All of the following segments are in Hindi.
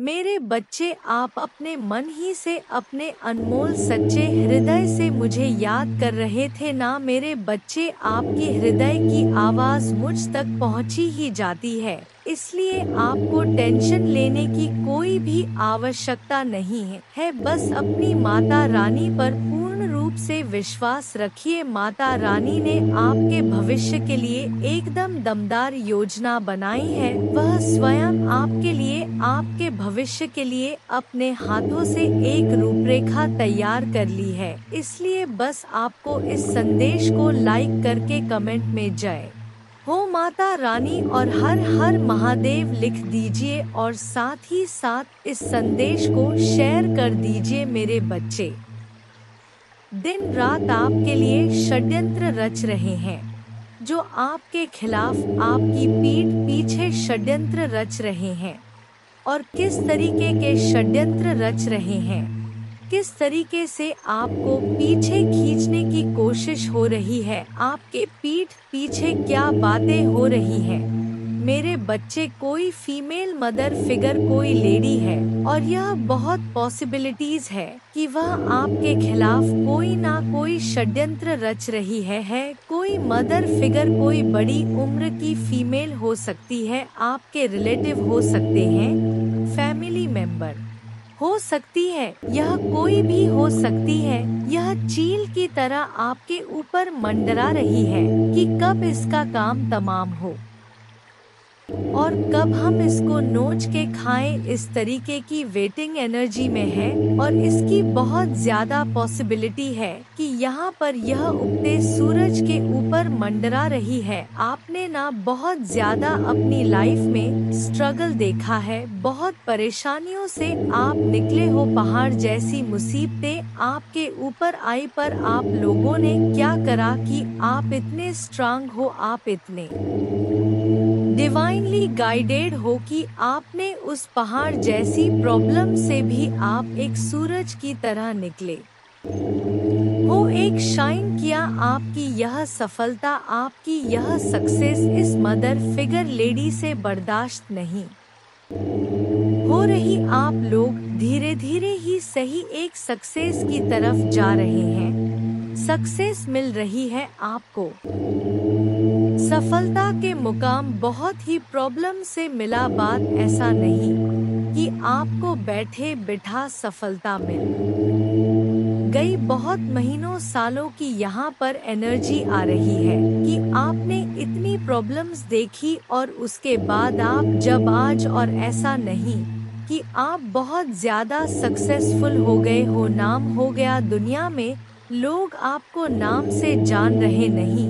मेरे बच्चे, आप अपने मन ही से, अपने अनमोल सच्चे हृदय से मुझे याद कर रहे थे ना मेरे बच्चे। आपकी हृदय की आवाज़ मुझ तक पहुंची ही जाती है, इसलिए आपको टेंशन लेने की कोई भी आवश्यकता नहीं है। बस अपनी माता रानी पर पूर्ण रूप से विश्वास रखिए। माता रानी ने आपके भविष्य के लिए एकदम दमदार योजना बनाई है। वह स्वयं आपके लिए, आपके भविष्य के लिए अपने हाथों से एक रूपरेखा तैयार कर ली है। इसलिए बस आपको इस संदेश को लाइक करके कमेंट में जय हो माता रानी और हर हर महादेव लिख दीजिए और साथ ही साथ इस संदेश को शेयर कर दीजिए। मेरे बच्चे, दिन रात आपके लिए षड्यंत्र रच रहे हैं, जो आपके खिलाफ आपकी पीठ पीछे षड्यंत्र रच रहे हैं। और किस तरीके के षड्यंत्र रच रहे हैं, किस तरीके से आपको पीछे खींचने की कोशिश हो रही है, आपके पीठ पीछे क्या बातें हो रही हैं। मेरे बच्चे, कोई फीमेल मदर फिगर, कोई लेडी है और यह बहुत पॉसिबिलिटीज है कि वह आपके खिलाफ कोई ना कोई षड्यंत्र रच रही है। कोई मदर फिगर, कोई बड़ी उम्र की फीमेल हो सकती है, आपके रिलेटिव हो सकते हैं, फैमिली मेंबर हो सकती है, यह कोई भी हो सकती है। यह चील की तरह आपके ऊपर मंडरा रही है कि कब इसका काम तमाम हो और कब हम इसको नोच के खाएं। इस तरीके की वेटिंग एनर्जी में है और इसकी बहुत ज्यादा पॉसिबिलिटी है कि यहाँ पर यह उगते सूरज के ऊपर मंडरा रही है। आपने ना बहुत ज्यादा अपनी लाइफ में स्ट्रगल देखा है, बहुत परेशानियों से आप निकले हो, पहाड़ जैसी मुसीबतें आपके ऊपर आई, पर आप लोगों ने क्या करा कि आप इतने स्ट्रांग हो, आप इतने डिवाइनली गाइडेड हो कि आपने उस पहाड़ जैसी प्रॉब्लम से भी आप एक सूरज की तरह निकले हो, एक शाइन किया। आपकी यह सफलता, आपकी यह सक्सेस इस मदर फिगर लेडी से बर्दाश्त नहीं हो रही। आप लोग धीरे धीरे ही सही एक सक्सेस की तरफ जा रहे हैं, सक्सेस मिल रही है आपको। सफलता के मुकाम बहुत ही प्रॉब्लम से मिला। बात ऐसा नहीं कि आपको बैठे बिठा सफलता मिल गई, बहुत महीनों सालों की यहाँ पर एनर्जी आ रही है कि आपने इतनी प्रॉब्लम्स देखी और उसके बाद आप जब आज, और ऐसा नहीं कि आप बहुत ज्यादा सक्सेसफुल हो गए हो, नाम हो गया दुनिया में, लोग आपको नाम से जान रहे नहीं।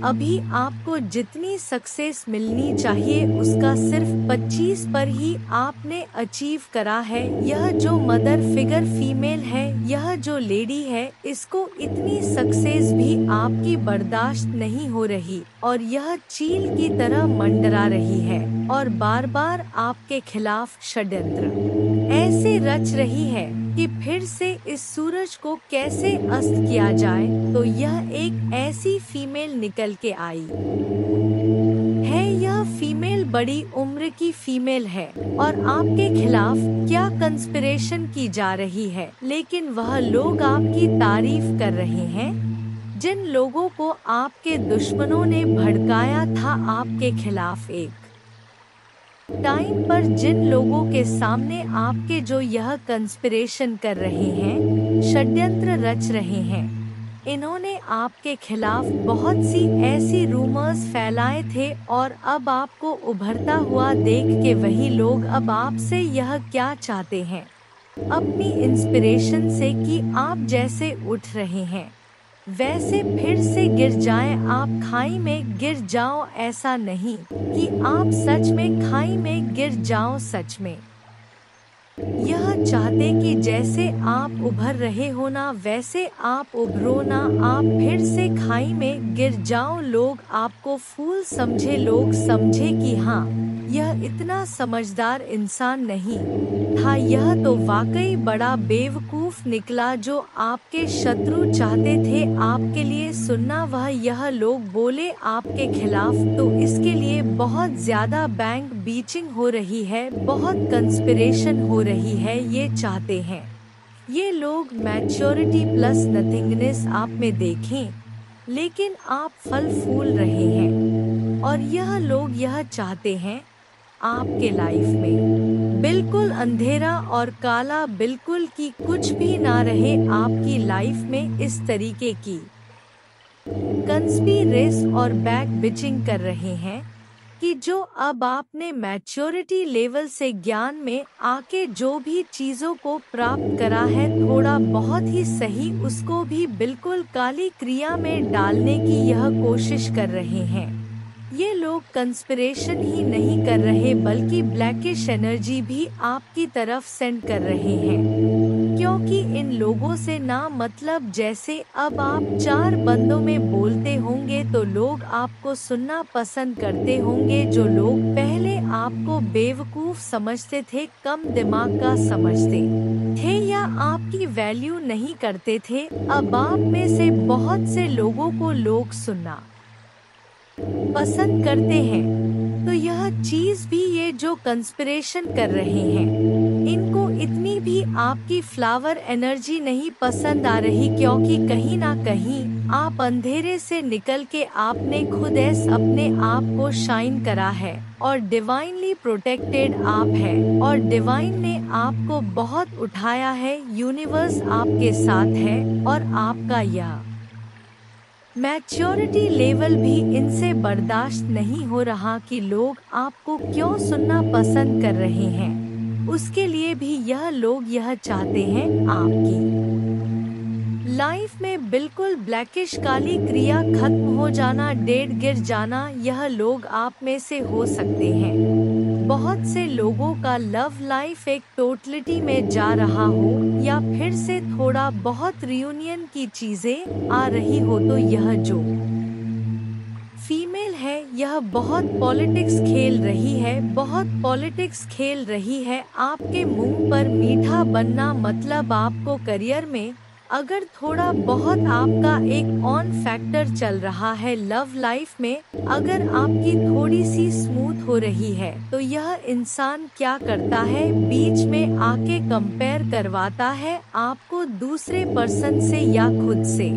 अभी आपको जितनी सक्सेस मिलनी चाहिए उसका सिर्फ 25 पर ही आपने अचीव करा है। यह जो मदर फिगर फीमेल है, यह जो लेडी है, इसको इतनी सक्सेस भी आपकी बर्दाश्त नहीं हो रही और यह चील की तरह मंडरा रही है और बार बार आपके खिलाफ षड्यंत्र ऐसे रच रही है कि फिर से इस सूरज को कैसे अस्त किया जाए। तो यह एक ऐसी फीमेल निकल के आई है, यह फीमेल बड़ी उम्र की फीमेल है और आपके खिलाफ क्या कंस्पिरेशन की जा रही है, लेकिन वह लोग आपकी तारीफ कर रहे हैं जिन लोगों को आपके दुश्मनों ने भड़काया था आपके खिलाफ एक टाइम पर, जिन लोगों के सामने आपके जो यह कंस्पिरेशन कर रहे हैं, षड्यंत्र रच रहे हैं, इन्होंने आपके खिलाफ बहुत सी ऐसी रूमर्स फैलाए थे और अब आपको उभरता हुआ देख के वही लोग अब आपसे यह क्या चाहते हैं, अपनी इंस्पिरेशन से कि आप जैसे उठ रहे हैं वैसे फिर से गिर जाएं, आप खाई में गिर जाओ। ऐसा नहीं कि आप सच में खाई में गिर जाओ, सच में यह चाहते कि जैसे आप उभर रहे हो ना वैसे आप उभरो ना, आप फिर से खाई में गिर जाओ। लोग आपको फूल समझे, लोग समझे कि हाँ यह इतना समझदार इंसान नहीं था, यह तो वाकई बड़ा बेवकूफ निकला जो आपके शत्रु चाहते थे आपके लिए सुनना वह यह लोग बोले आपके खिलाफ, तो इसके लिए बहुत ज्यादा बैंक बीचिंग हो रही है, बहुत कंस्पिरेशन हो रही है। ये चाहते हैं ये लोग मैच्योरिटी प्लस नथिंगनेस आप में देखें, लेकिन आप फल फूल रहे हैं। और यह लोग यह चाहते हैं आपके लाइफ में बिल्कुल अंधेरा और काला, बिल्कुल कि कुछ भी ना रहे आपकी लाइफ में। इस तरीके की कंस्पिरेसी और बैक बिचिंग कर रहे हैं कि जो अब आपने मैच्योरिटी लेवल से ज्ञान में आके जो भी चीजों को प्राप्त करा है थोड़ा बहुत ही सही, उसको भी बिल्कुल काली क्रिया में डालने की यह कोशिश कर रहे हैं। ये लोग कंस्पिरेशन ही नहीं कर रहे बल्कि ब्लैकिश एनर्जी भी आपकी तरफ सेंड कर रहे हैं, क्योंकि इन लोगों से ना मतलब जैसे अब आप 4 बंदों में बोलते होंगे तो लोग आपको सुनना पसंद करते होंगे। जो लोग पहले आपको बेवकूफ समझते थे, कम दिमाग का समझते थे या आपकी वैल्यू नहीं करते थे, अब आप में से बहुत से लोगों को लोग सुनना पसंद करते हैं। तो यह चीज भी ये जो कंस्पिरेशन कर रहे हैं इनको इतनी भी आपकी फ्लावर एनर्जी नहीं पसंद आ रही, क्योंकि कहीं ना कहीं आप अंधेरे से निकल के आपने खुद अपने आप को शाइन करा है और डिवाइनली प्रोटेक्टेड आप है और डिवाइन ने आपको बहुत उठाया है, यूनिवर्स आपके साथ है और आपका यह मैच्योरिटी लेवल भी इनसे बर्दाश्त नहीं हो रहा कि लोग आपको क्यों सुनना पसंद कर रहे हैं। उसके लिए भी यह लोग यह चाहते हैं आपकी लाइफ में बिल्कुल ब्लैकिश काली क्रिया खत्म हो जाना, डेड गिर जाना। यह लोग आप में से हो सकते हैं बहुत से लोगों का लव लाइफ एक टोटलिटी में जा रहा हो या फिर से थोड़ा बहुत रियूनियन की चीजें आ रही हो, तो यह जो फीमेल है यह बहुत पॉलिटिक्स खेल रही है, बहुत पॉलिटिक्स खेल रही है। आपके मुंह पर मीठा बनना मतलब आपको करियर में अगर थोड़ा बहुत आपका एक ऑन फैक्टर चल रहा है लव लाइफ में, अगर आपकी थोड़ी सी स्मूथ हो रही है तो यह इंसान क्या करता है, बीच में आके कंपेयर करवाता है आपको दूसरे पर्सन से या खुद से।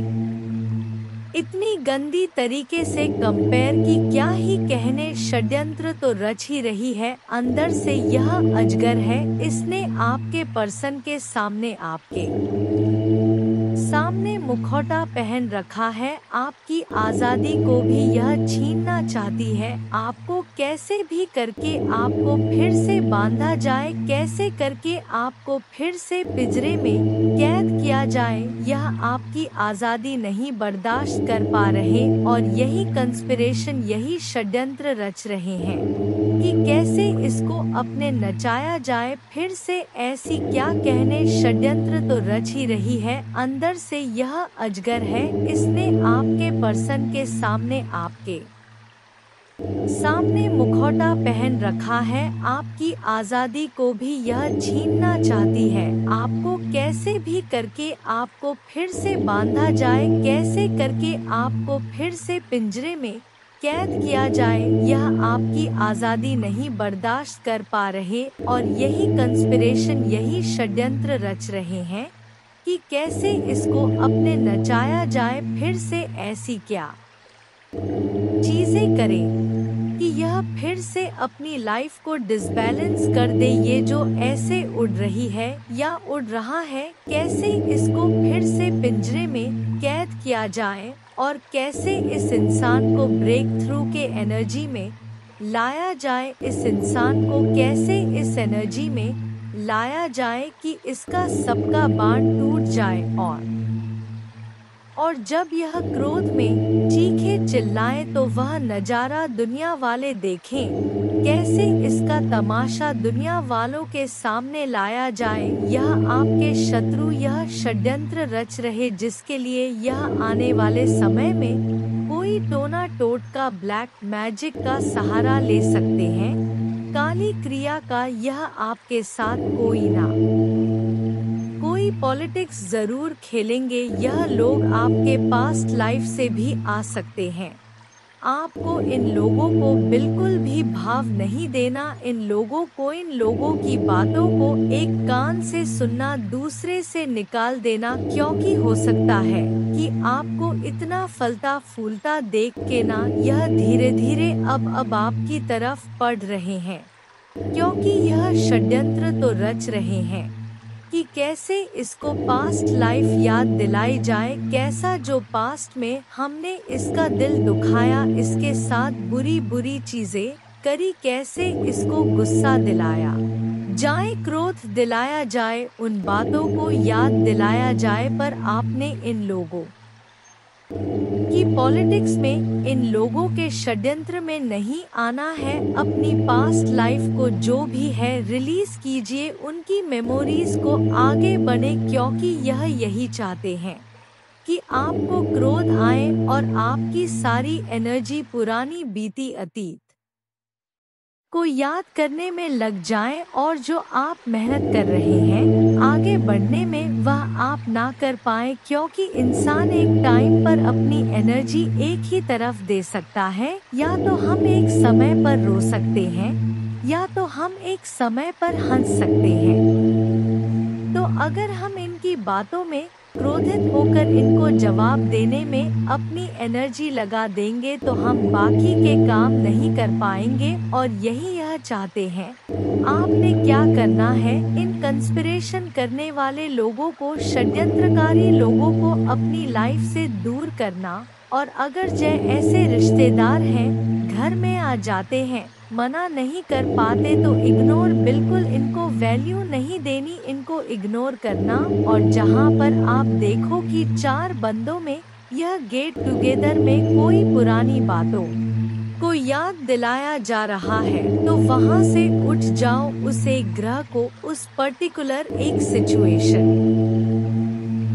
इतनी गंदी तरीके से कंपेयर की क्या ही कहने, षड्यंत्र तो रच ही रही है। अंदर से यह अजगर है, इसने आपके पर्सन के सामने आपके सामने मुखौटा पहन रखा है, आपकी आजादी को भी यह छीनना चाहती है। आपको कैसे भी करके आपको फिर से बांधा जाए, कैसे करके आपको फिर से पिंजरे में कैद किया जाए, यह आपकी आजादी नहीं बर्दाश्त कर पा रहे और यही कंस्पिरेशन, यही षड्यंत्र रच रहे हैं कि कैसे इसको अपने नचाया जाए। फिर से ऐसी क्या कहने, षड्यंत्र तो रच ही रही है। अंदर से यह अजगर है, इसने आपके पर्सन के सामने आपके सामने मुखौटा पहन रखा है, आपकी आजादी को भी यह छीनना चाहती है। आपको कैसे भी करके आपको फिर से बांधा जाए, कैसे करके आपको फिर से पिंजरे में कैद किया जाए, यह आपकी आजादी नहीं बर्दाश्त कर पा रहे और यही कंस्पिरेशन, यही षड्यंत्र रच रहे हैं कि कैसे इसको अपने नचाया जाए, फिर से ऐसी क्या चीजें करें कि यह फिर से अपनी लाइफ को डिसबैलेंस कर दे। ये जो ऐसे उड़ रही है या उड़ रहा है, कैसे इसको फिर से पिंजरे में कैद किया जाए और कैसे इस इंसान को ब्रेक थ्रू के एनर्जी में लाया जाए, इस इंसान को कैसे इस एनर्जी में लाया जाए कि इसका सबका बांध टूट जाए और जब यह क्रोध में चीखे चिल्लाए तो वह नजारा दुनिया वाले देखें, कैसे इसका तमाशा दुनिया वालों के सामने लाया जाए। यह आपके शत्रु यह षड्यंत्र रच रहे, जिसके लिए यह आने वाले समय में कोई टोना टोटका ब्लैक मैजिक का सहारा ले सकते हैं। काली क्रिया का यह आपके साथ कोई पॉलिटिक्स जरूर खेलेंगे। यह लोग आपके पास्ट लाइफ से भी आ सकते हैं। आपको इन लोगों को बिल्कुल भी भाव नहीं देना। इन लोगों की बातों को एक कान से सुनना, दूसरे से निकाल देना, क्योंकि हो सकता है कि आपको इतना फलता फूलता देख के ना यह धीरे धीरे अब आपकी तरफ पड़ रहे हैं, क्योंकि यह षड्यंत्र तो रच रहे हैं कि कैसे इसको पास्ट लाइफ याद दिलाई जाए, कैसा जो पास्ट में हमने इसका दिल दुखाया, इसके साथ बुरी बुरी चीजें करी, कैसे इसको गुस्सा दिलाया जाए, क्रोध दिलाया जाए, उन बातों को याद दिलाया जाए। पर आपने इन लोगों की पॉलिटिक्स में, इन लोगों के षड्यंत्र में नहीं आना है। अपनी पास्ट लाइफ को जो भी है रिलीज कीजिए, उनकी मेमोरीज को आगे बढ़े, क्योंकि यह यही चाहते हैं कि आपको क्रोध आए और आपकी सारी एनर्जी पुरानी बीती अतीत को याद करने में लग जाए, और जो आप मेहनत कर रहे हैं आगे बढ़ने में वह आप ना कर पाए, क्योंकि इंसान एक टाइम पर अपनी एनर्जी एक ही तरफ दे सकता है। या तो हम एक समय पर रो सकते हैं, या तो हम एक समय पर हंस सकते हैं। तो अगर हम इनकी बातों में क्रोधित होकर इनको जवाब देने में अपनी एनर्जी लगा देंगे तो हम बाकी के काम नहीं कर पाएंगे, और यही यह चाहते हैं। आपने क्या करना है, इन कंस्पिरेशन करने वाले लोगों को, षड्यंत्रकारी लोगों को अपनी लाइफ से दूर करना। और अगर ऐसे रिश्तेदार हैं, घर में आ जाते हैं, मना नहीं कर पाते तो इग्नोर, बिल्कुल इनको वैल्यू नहीं देनी, इनको इग्नोर करना। और जहां पर आप देखो कि 4 बंदों में यह गेट टुगेदर में कोई पुरानी बातों को याद दिलाया जा रहा है, तो वहां से उठ जाओ, उस एक ग्रह को, उस पर्टिकुलर एक सिचुएशन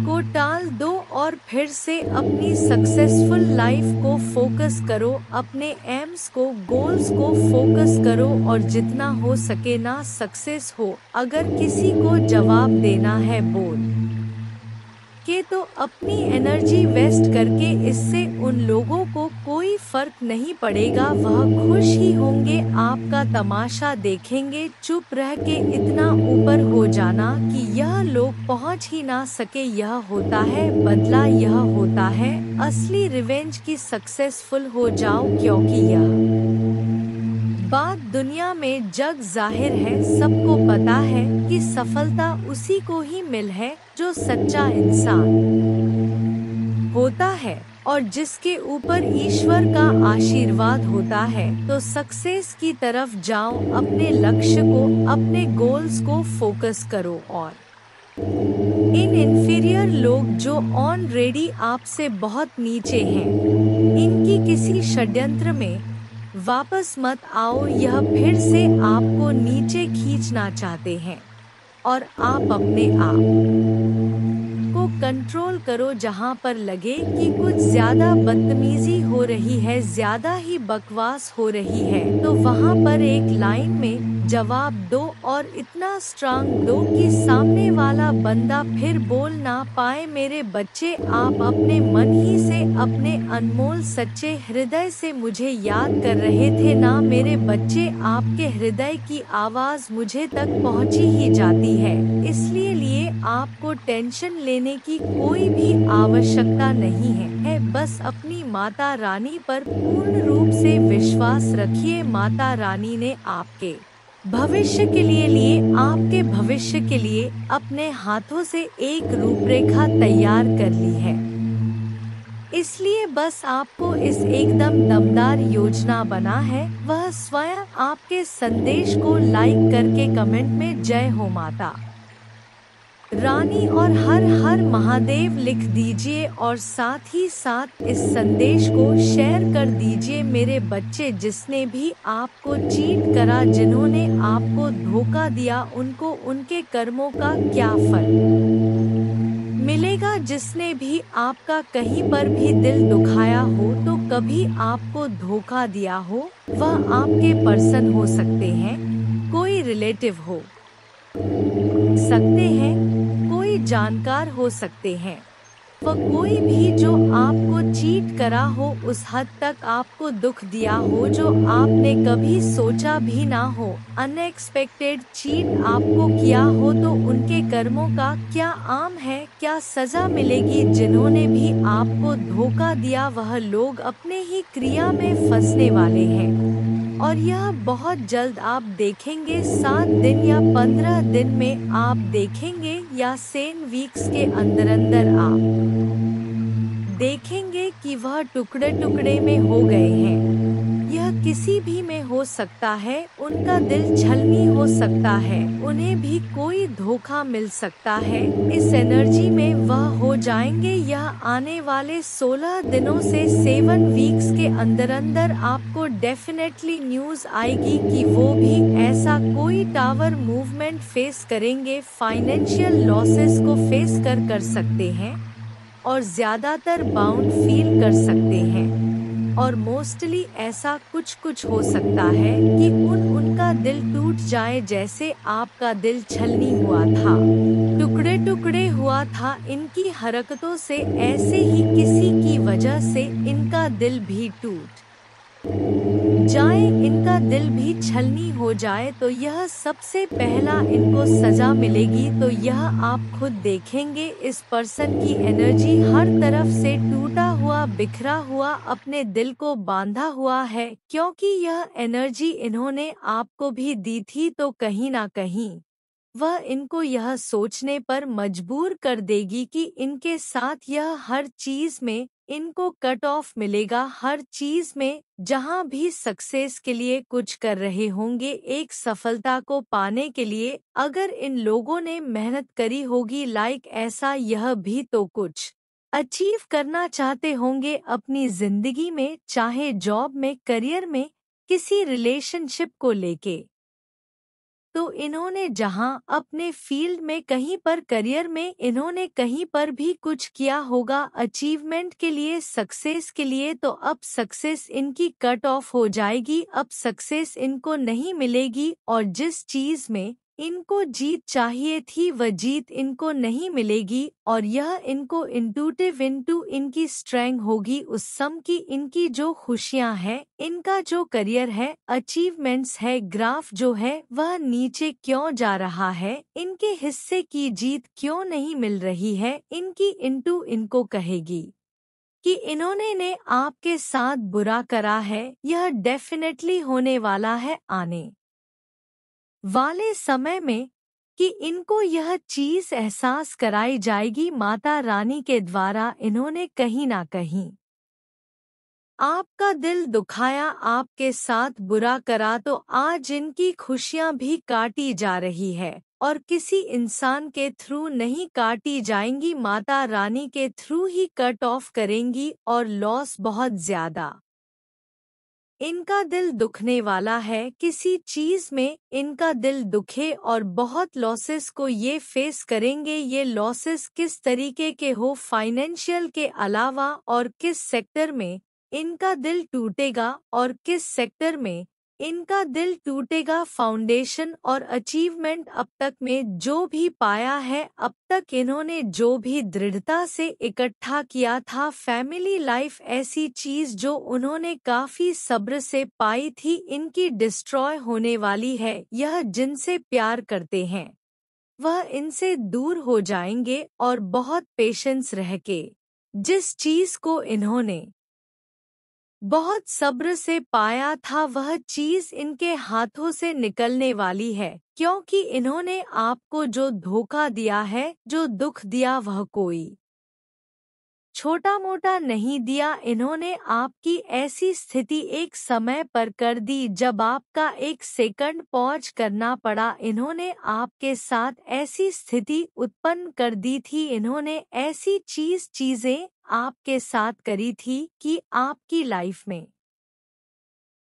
को टाल दो और फिर से अपनी सक्सेसफुल लाइफ को फोकस करो, अपने एम्स को, गोल्स को फोकस करो, और जितना हो सके ना सक्सेस हो। अगर किसी को जवाब देना है बोल के तो अपनी एनर्जी वेस्ट करके, इससे उन लोगों को कोई फर्क नहीं पड़ेगा, वह खुश ही होंगे, आपका तमाशा देखेंगे। चुप रह के इतना ऊपर हो जाना कि यह लोग पहुंच ही ना सके, यह होता है बदला, यह होता है असली रिवेंज की सक्सेसफुल हो जाओ, क्योंकि यह बात दुनिया में जग जाहिर है, सबको पता है कि सफलता उसी को ही मिल है जो सच्चा इंसान होता है और जिसके ऊपर ईश्वर का आशीर्वाद होता है। तो सक्सेस की तरफ जाओ, अपने लक्ष्य को, अपने गोल्स को फोकस करो। और इन इन्फीरियर लोग जो ऑलरेडी आपसे बहुत नीचे हैं, इनकी किसी षड्यंत्र में वापस मत आओ, यह फिर से आपको नीचे खींचना चाहते हैं। और आप अपने आप को कंट्रोल करो, जहां पर लगे कि कुछ ज्यादा बदतमीजी हो रही है, ज्यादा ही बकवास हो रही है, तो वहां पर एक लाइन में जवाब दो, और इतना स्ट्रांग दो कि सामने वाला बंदा फिर बोल ना पाए। मेरे बच्चे, आप अपने मन ही से, अपने अनमोल सच्चे हृदय से मुझे याद कर रहे थे ना मेरे बच्चे, आपके हृदय की आवाज मुझे तक पहुंची ही जाती है, इसलिए आपको टेंशन लेने की कोई भी आवश्यकता नहीं है। बस अपनी माता रानी पर पूर्ण रूप से विश्वास रखिए। माता रानी ने आपके भविष्य के लिए आपके भविष्य के लिए अपने हाथों से एक रूपरेखा तैयार कर ली है, इसलिए बस आपको इस एकदम दमदार योजना बना है। वह स्वयं आपके संदेश को लाइक करके कमेंट में जय हो माता रानी और हर हर महादेव लिख दीजिए, और साथ ही साथ इस संदेश को शेयर कर दीजिए। मेरे बच्चे, जिसने भी आपको चीट करा, जिन्होंने आपको धोखा दिया, उनको उनके कर्मों का क्या फल मिलेगा। जिसने भी आपका कहीं पर भी दिल दुखाया हो, तो कभी आपको धोखा दिया हो, वह आपके पर्सन हो सकते हैं, रिलेटिव हो सकते हैं, कोई जानकार हो सकते हैं, वह कोई भी जो आपको चीट करा हो, उस हद तक आपको दुख दिया हो जो आपने कभी सोचा भी ना हो, अनएक्सपेक्टेड चीट आपको किया हो, तो उनके कर्मों का क्या आम है, क्या सजा मिलेगी। जिन्होंने भी आपको धोखा दिया वह लोग अपने ही क्रिया में फंसने वाले हैं और यह बहुत जल्द आप देखेंगे। 7 दिन या 15 दिन में आप देखेंगे या 10 वीक्स के अंदर अंदर आप देखेंगे कि वह टुकड़े टुकड़े में हो गए हैं। यह किसी भी में हो सकता है, उनका दिल छलनी हो सकता है, उन्हें भी कोई धोखा मिल सकता है। इस एनर्जी में वह हो जाएंगे। यह आने वाले 16 दिनों से 7 वीक्स के अंदर अंदर आपको डेफिनेटली न्यूज़ आएगी कि वो भी ऐसा कोई टावर मूवमेंट फेस करेंगे, फाइनेंशियल लॉसेस को फेस कर सकते हैं और ज़्यादातर बाउंड फील कर सकते हैं। और मोस्टली ऐसा कुछ हो सकता है कि उनका दिल टूट जाए, जैसे आपका दिल छलनी हुआ था, टुकड़े टुकड़े हुआ था इनकी हरकतों से, ऐसे ही किसी की वजह से इनका दिल भी टूट जाए, इनका दिल भी छलनी हो जाए, तो यह सबसे पहला इनको सजा मिलेगी। तो यह आप खुद देखेंगे, इस पर्सन की एनर्जी हर तरफ से टूटा हुआ, बिखरा हुआ, अपने दिल को बांधा हुआ है, क्योंकि यह एनर्जी इन्होंने आपको भी दी थी, तो कहीं ना कहीं वह इनको यह सोचने पर मजबूर कर देगी कि इनके साथ यह हर चीज में इनको कट ऑफ मिलेगा। हर चीज में जहां भी सक्सेस के लिए कुछ कर रहे होंगे, एक सफलता को पाने के लिए अगर इन लोगों ने मेहनत करी होगी, लाइक ऐसा यह भी तो कुछ अचीव करना चाहते होंगे अपनी जिंदगी में, चाहे जॉब में, करियर में, किसी रिलेशनशिप को लेके, तो इन्होंने जहां अपने फील्ड में, कहीं पर करियर में इन्होंने कहीं पर भी कुछ किया होगा अचीवमेंट के लिए, सक्सेस के लिए, तो अब सक्सेस इनकी कट ऑफ हो जाएगी, अब सक्सेस इनको नहीं मिलेगी और जिस चीज में इनको जीत चाहिए थी वह जीत इनको नहीं मिलेगी। और यह इनको इंटूटिव इनकी स्ट्रेंथ होगी उस सम की, इनकी जो खुशियां हैं, इनका जो करियर है, अचीवमेंट्स है, ग्राफ जो है वह नीचे क्यों जा रहा है, इनके हिस्से की जीत क्यों नहीं मिल रही है, इनकी इनको कहेगी कि इन्होंने ने आपके साथ बुरा करा है। यह डेफिनेटली होने वाला है आने वाले समय में कि इनको यह चीज एहसास कराई जाएगी माता रानी के द्वारा। इन्होंने कहीं ना कहीं आपका दिल दुखाया, आपके साथ बुरा करा, तो आज इनकी खुशियां भी काटी जा रही है और किसी इंसान के थ्रू नहीं काटी जाएंगी, माता रानी के थ्रू ही कट ऑफ करेंगी और लॉस बहुत ज्यादा इनका दिल दुखने वाला है। किसी चीज में इनका दिल दुखे और बहुत लॉसेस को ये फेस करेंगे। ये लॉसेस किस तरीके के हो, फाइनेंशियल के अलावा, और किस सेक्टर में इनका दिल टूटेगा और किस सेक्टर में इनका दिल टूटेगा। फाउंडेशन और अचीवमेंट अब तक में जो भी पाया है, अब तक इन्होंने जो भी दृढ़ता से इकट्ठा किया था, फैमिली लाइफ ऐसी चीज जो उन्होंने काफी सब्र से पाई थी, इनकी डिस्ट्रॉय होने वाली है। यह जिनसे प्यार करते हैं वह इनसे दूर हो जाएंगे और बहुत पेशेंस रह के जिस चीज को इन्होंने बहुत सब्र से पाया था वह चीज इनके हाथों से निकलने वाली है, क्योंकि इन्होंने आपको जो धोखा दिया है, जो दुख दिया, वह कोई छोटा मोटा नहीं दिया। इन्होंने आपकी ऐसी स्थिति एक समय पर कर दी जब आपका एक सेकंड पॉज करना पड़ा। इन्होंने आपके साथ ऐसी स्थिति उत्पन्न कर दी थी, इन्होंने ऐसी चीजें आपके साथ करी थी कि आपकी लाइफ में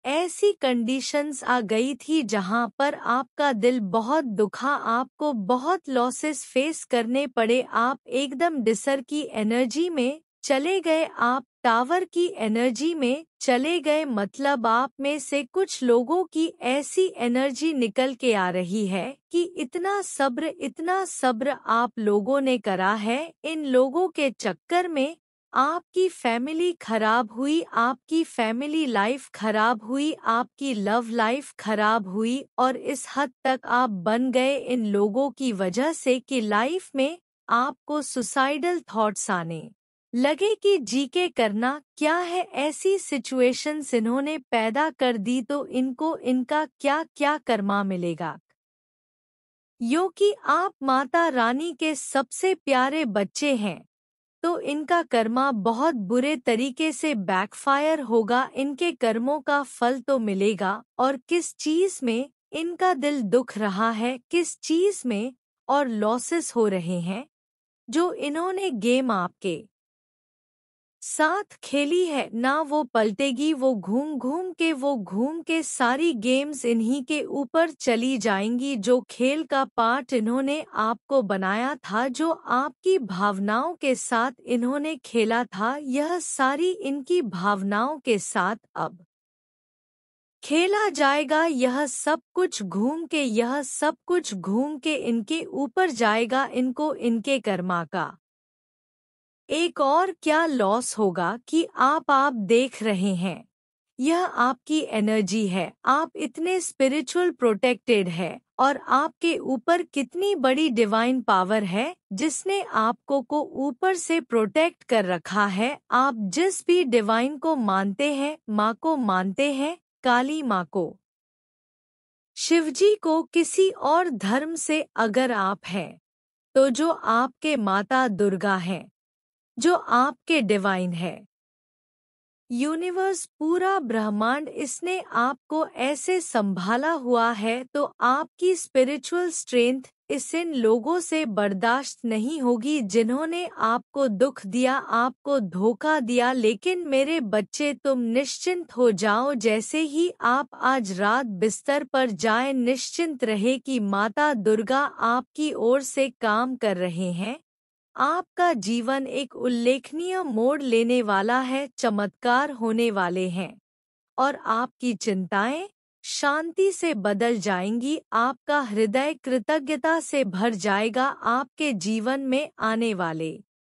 ऐसी कंडीशंस आ गई थी जहां पर आपका दिल बहुत दुखा, आपको बहुत लॉसेस फेस करने पड़े, आप एकदम डिसर की एनर्जी में चले गए, आप टावर की एनर्जी में चले गए, मतलब आप में से कुछ लोगों की ऐसी एनर्जी निकल के आ रही है कि इतना सब्र आप लोगों ने करा है। इन लोगों के चक्कर में आपकी फैमिली खराब हुई, आपकी फैमिली लाइफ खराब हुई, आपकी लव लाइफ खराब हुई, और इस हद तक आप बन गए इन लोगों की वजह से कि लाइफ में आपको सुसाइडल थॉट्स आने लगे कि जी के करना क्या है। ऐसी सिचुएशंस इन्होंने पैदा कर दी तो इनको इनका क्या क्या कर्मा मिलेगा। यो कि आप माता रानी के सबसे प्यारे बच्चे हैं तो इनका कर्मा बहुत बुरे तरीके से बैकफायर होगा, इनके कर्मों का फल तो मिलेगा। और किस चीज़ में इनका दिल दुख रहा है, किस चीज़ में और लॉसेस हो रहे हैं, जो इन्होंने गेम आपके साथ खेली है ना वो पलटेगी, वो घूम के सारी गेम्स इन्हीं के ऊपर चली जाएंगी। जो खेल का पार्ट इन्होंने आपको बनाया था, जो आपकी भावनाओं के साथ इन्होंने खेला था, यह सारी इनकी भावनाओं के साथ अब खेला जाएगा। यह सब कुछ घूम के इनके ऊपर जाएगा। इनको इनके कर्मा का एक और क्या लॉस होगा कि आप देख रहे हैं, यह आपकी एनर्जी है। आप इतने स्पिरिचुअल प्रोटेक्टेड है और आपके ऊपर कितनी बड़ी डिवाइन पावर है जिसने आपको को ऊपर से प्रोटेक्ट कर रखा है। आप जिस भी डिवाइन को मानते हैं, माँ को मानते हैं, काली माँ को, शिवजी को, किसी और धर्म से अगर आप हैं तो जो आपके माता दुर्गा हैं, जो आपके डिवाइन है, यूनिवर्स, पूरा ब्रह्मांड, इसने आपको ऐसे संभाला हुआ है तो आपकी स्पिरिचुअल स्ट्रेंथ इस इन लोगों से बर्दाश्त नहीं होगी जिन्होंने आपको दुख दिया, आपको धोखा दिया। लेकिन मेरे बच्चे, तुम निश्चिंत हो जाओ। जैसे ही आप आज रात बिस्तर पर जाएं, निश्चिंत रहे कि माता दुर्गा आपकी ओर से काम कर रहे हैं। आपका जीवन एक उल्लेखनीय मोड़ लेने वाला है, चमत्कार होने वाले हैं और आपकी चिंताएं शांति से बदल जाएंगी। आपका हृदय कृतज्ञता से भर जाएगा। आपके जीवन में आने वाले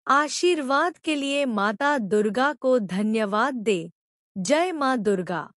आशीर्वाद के लिए माता दुर्गा को धन्यवाद दे। जय मां दुर्गा।